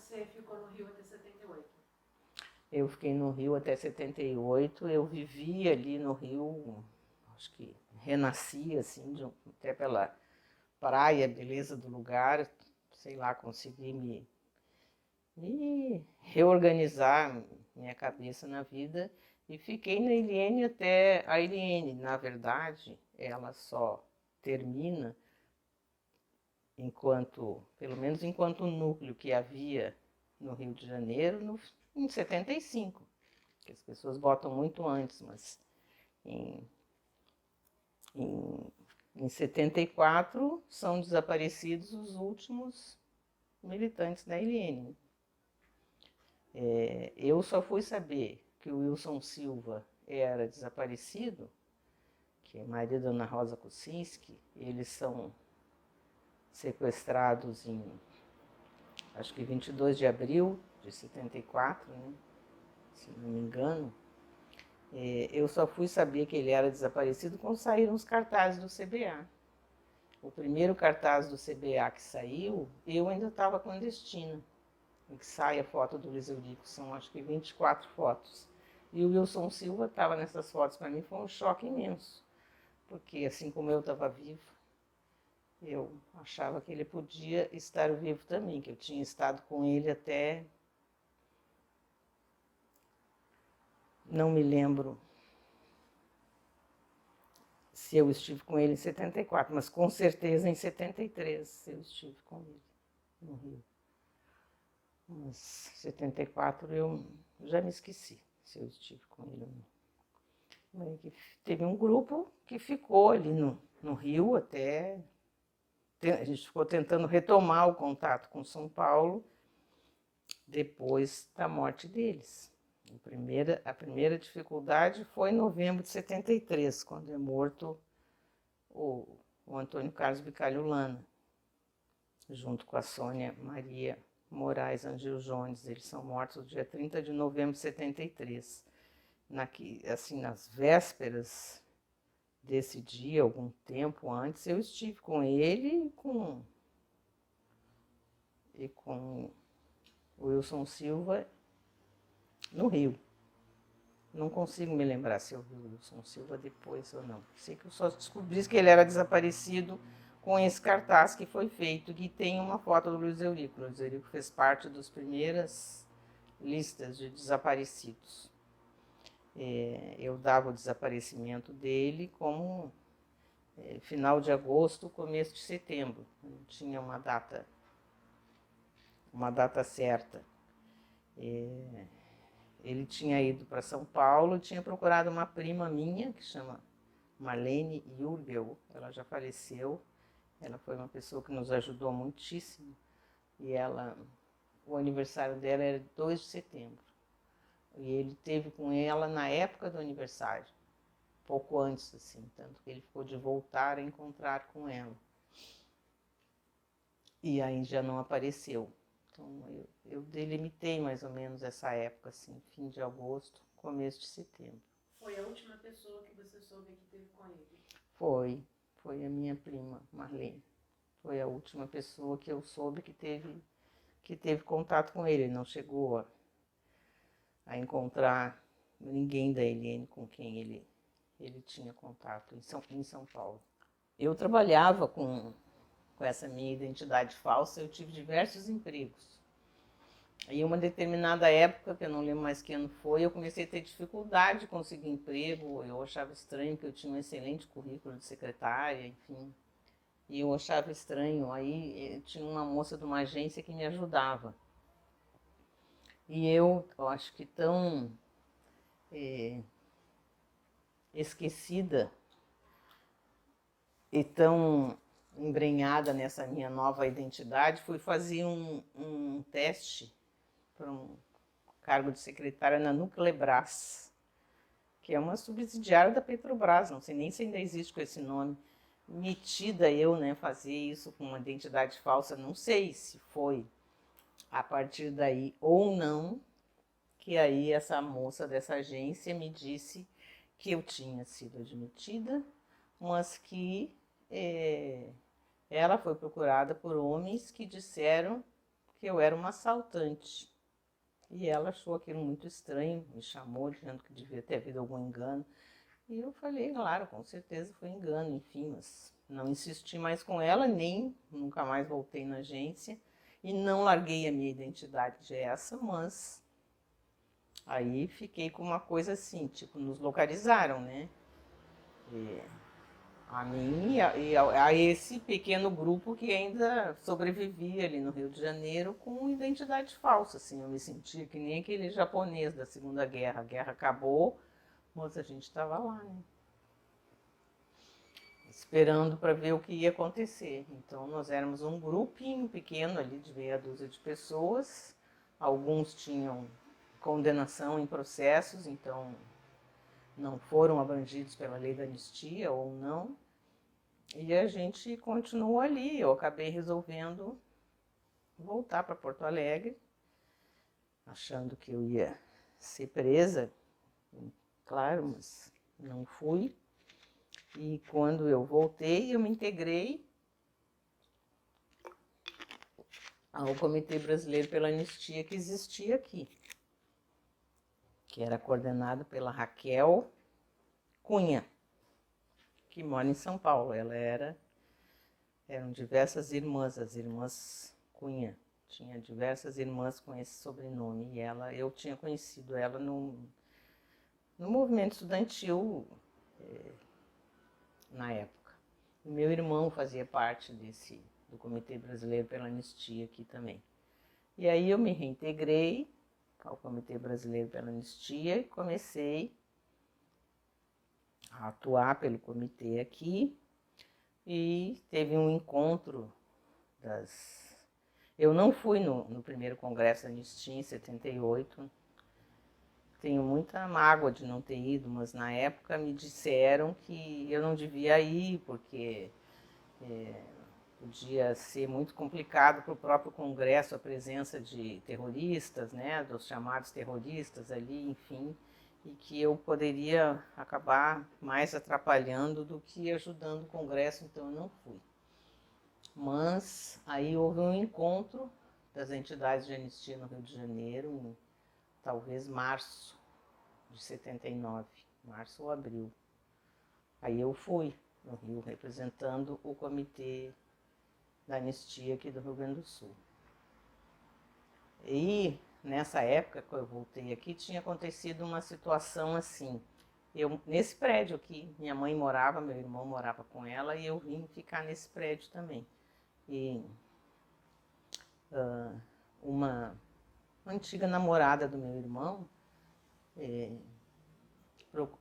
você ficou no Rio até 78? Eu fiquei no Rio até 78, eu vivi ali no Rio, acho que renasci, assim, até pela praia, beleza do lugar, sei lá, consegui me reorganizar minha cabeça na vida e fiquei na Eliene até a Eliene. Na verdade, ela só termina enquanto, pelo menos enquanto núcleo que havia no Rio de Janeiro, em 75, que as pessoas botam muito antes, mas em, em, em 74 são desaparecidos os últimos militantes da Eliene. Eu só fui saber que o Wilson Silva era desaparecido, que é marido da Ana Rosa Kucinski. Eles são sequestrados em, acho que 22 de abril de 74, né? Se não me engano. Eu só fui saber que ele era desaparecido quando saíram os cartazes do CBA. O primeiro cartaz do CBA que saiu, eu ainda estava clandestina, em que sai a foto do Luiz Eurico, são acho que 24 fotos. E o Wilson Silva estava nessas fotos. Para mim foi um choque imenso, porque assim como eu estava viva, eu achava que ele podia estar vivo também, que eu tinha estado com ele até, não me lembro se eu estive com ele em 74, mas com certeza em 73 eu estive com ele no Rio. Mas 74 eu já me esqueci se eu estive com ele ou não. Teve um grupo que ficou ali no Rio até. A gente ficou tentando retomar o contato com São Paulo depois da morte deles. A primeira dificuldade foi em novembro de 73, quando é morto o Antônio Carlos Bicalho-Lana, junto com a Sônia Maria Moraes Angil Jones. Eles são mortos no dia 30 de novembro de 73. Assim, nas vésperas desse dia, algum tempo antes, eu estive com ele e com o Wilson Silva no Rio. Não consigo me lembrar se eu vi o Wilson Silva depois ou não. Sei que eu só descobri que ele era desaparecido com esse cartaz que foi feito, que tem uma foto do Luiz Eurico. O Luiz Eurico fez parte das primeiras listas de desaparecidos. Eu dava o desaparecimento dele como final de agosto, começo de setembro. Não tinha uma data certa. Ele tinha ido para São Paulo e tinha procurado uma prima minha, que chama Marlene Jurgel. Ela já faleceu. Ela foi uma pessoa que nos ajudou muitíssimo. E o aniversário dela era 2 de setembro. E ele teve com ela na época do aniversário, pouco antes, assim, tanto que ele ficou de voltar a encontrar com ela. E aí já não apareceu. Então eu delimitei mais ou menos essa época, assim, fim de agosto, começo de setembro. Foi a última pessoa que você soube que teve com ele? Foi a minha prima, Marlene. Foi a última pessoa que eu soube que teve contato com ele. Ele não chegou a encontrar ninguém da Eliene com quem ele tinha contato em São Paulo. Eu trabalhava com essa minha identidade falsa, eu tive diversos empregos. Em uma determinada época, que eu não lembro mais que ano foi, eu comecei a ter dificuldade de conseguir emprego. Eu achava estranho, que eu tinha um excelente currículo de secretária, enfim. E eu achava estranho. Aí tinha uma moça de uma agência que me ajudava. E eu acho que tão esquecida e tão embrenhada nessa minha nova identidade, fui fazer um teste para um cargo de secretária na Nuclebras, que é uma subsidiária da Petrobras, não sei nem se ainda existe com esse nome. Metida eu, né, fazer isso com uma identidade falsa, não sei se foi a partir daí ou não, que aí essa moça dessa agência me disse que eu tinha sido admitida, mas que ela foi procurada por homens que disseram que eu era uma assaltante. E ela achou aquilo muito estranho, me chamou dizendo que devia ter havido algum engano. E eu falei, claro, com certeza foi engano, enfim, mas não insisti mais com ela, nem nunca mais voltei na agência. E não larguei a minha identidade essa, mas aí fiquei com uma coisa assim, tipo, nos localizaram, né? A mim a esse pequeno grupo que ainda sobrevivia ali no Rio de Janeiro com identidade falsa, assim, eu me sentia que nem aquele japonês da Segunda Guerra. A guerra acabou, mas a gente estava lá, né? Esperando para ver o que ia acontecer. Então nós éramos um grupinho pequeno ali de meia dúzia de pessoas. Alguns tinham condenação em processos, então não foram abrangidos pela lei da anistia ou não. E a gente continuou ali. Eu acabei resolvendo voltar para Porto Alegre, achando que eu ia ser presa, claro, mas não fui. E quando eu voltei, eu me integrei ao Comitê Brasileiro pela Anistia que existia aqui, que era coordenado pela Raquel Cunha, que mora em São Paulo. Eram diversas irmãs, as irmãs Cunha. Tinha diversas irmãs com esse sobrenome. E eu tinha conhecido ela no movimento estudantil na época. O meu irmão fazia parte do Comitê Brasileiro pela Anistia aqui também. E aí eu me reintegrei ao Comitê Brasileiro pela Anistia e comecei a atuar pelo comitê aqui. E teve um encontro Eu não fui no primeiro congresso da Anistia em 78. Tenho muita mágoa de não ter ido, mas na época me disseram que eu não devia ir, porque podia ser muito complicado para o próprio Congresso a presença de terroristas, né, dos chamados terroristas ali, enfim, e que eu poderia acabar mais atrapalhando do que ajudando o Congresso, então eu não fui. Mas aí houve um encontro das entidades de anistia no Rio de Janeiro, em talvez março de 79, março ou abril. Aí eu fui no Rio representando o Comitê da Anistia aqui do Rio Grande do Sul. E nessa época que eu voltei aqui, tinha acontecido uma situação assim. Nesse prédio aqui, minha mãe morava, meu irmão morava com ela, e eu vim ficar nesse prédio também. E uma antiga namorada do meu irmão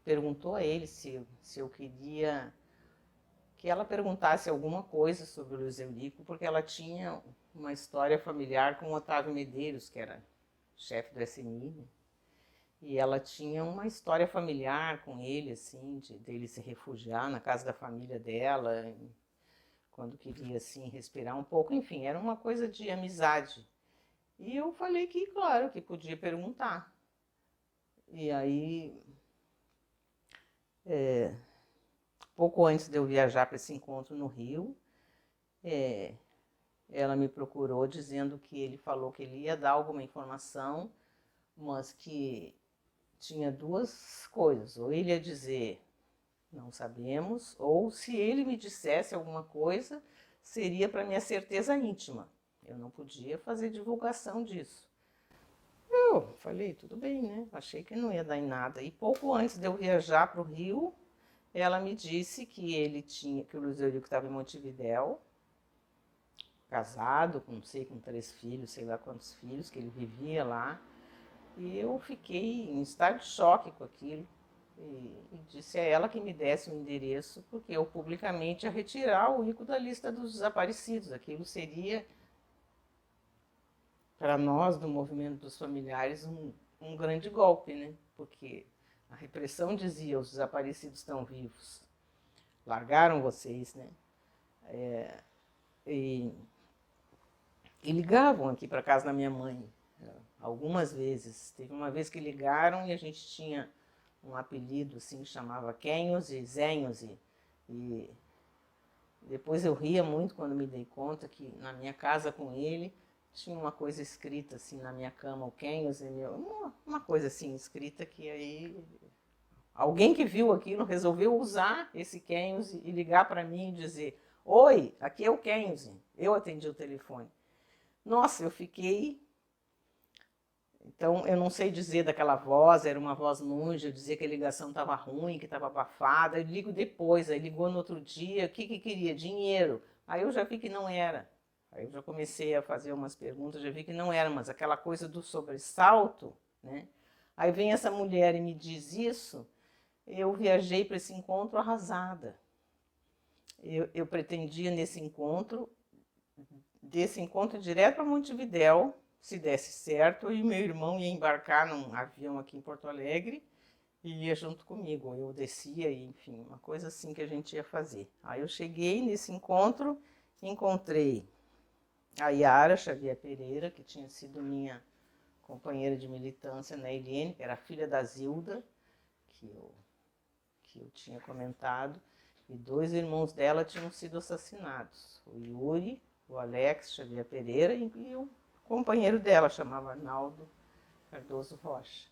perguntou a ele se eu queria que ela perguntasse alguma coisa sobre o Luiz Eurico, porque ela tinha uma história familiar com o Otávio Medeiros, que era chefe do SNI, né? E ela tinha uma história familiar com ele, assim, dele se refugiar na casa da família dela, quando queria, assim, respirar um pouco. Enfim, era uma coisa de amizade. E eu falei que, claro, que podia perguntar. E aí, pouco antes de eu viajar para esse encontro no Rio, ela me procurou dizendo que ele falou que ele ia dar alguma informação, mas que tinha duas coisas. Ou ele ia dizer, não sabemos, ou se ele me dissesse alguma coisa, seria para minha certeza íntima. Eu não podia fazer divulgação disso. Eu falei, tudo bem, né? Achei que não ia dar em nada. E pouco antes de eu viajar para o Rio, ela me disse que o Luiz Eurico estava em Montevidéu, casado, com 3 filhos, sei lá quantos filhos, que ele vivia lá. E eu fiquei em estado de choque com aquilo. E disse a ela que me desse o endereço, porque eu publicamente ia retirar o Ico da lista dos desaparecidos. Aquilo seria, para nós do movimento dos familiares, um grande golpe, né? Porque a repressão dizia, os desaparecidos estão vivos, largaram vocês, né? E ligavam aqui para casa da minha mãe, algumas vezes. Teve uma vez que ligaram e a gente tinha um apelido assim, que chamava Quenhos e Zenhos. E depois eu ria muito quando me dei conta que na minha casa com ele tinha uma coisa escrita assim na minha cama, o Kenhos é meu, uma coisa assim escrita que aí alguém que viu aquilo resolveu usar esse Kenhos e ligar para mim e dizer: oi, aqui é o Kenhos. Eu atendi o telefone. Nossa, eu fiquei... Então, eu não sei dizer daquela voz, era uma voz longe, eu dizia que a ligação estava ruim, que estava abafada. Eu ligo depois, aí ligou no outro dia, o que queria? Dinheiro. Aí eu já vi que não era. Aí eu já comecei a fazer umas perguntas, já vi que não era, mas aquela coisa do sobressalto, né? Aí vem essa mulher e me diz isso, eu viajei para esse encontro arrasada. Eu pretendia desse encontro direto para Montevidéu, se desse certo, e meu irmão ia embarcar num avião aqui em Porto Alegre e ia junto comigo. Eu descia, e, enfim, uma coisa assim que a gente ia fazer. Aí eu cheguei nesse encontro, encontrei a Yara Xavier Pereira, que tinha sido minha companheira de militância na ELN, que era filha da Zilda, que eu tinha comentado, e 2 irmãos dela tinham sido assassinados, o Yuri, o Alex Xavier Pereira e o companheiro dela, chamava Arnaldo Cardoso Rocha.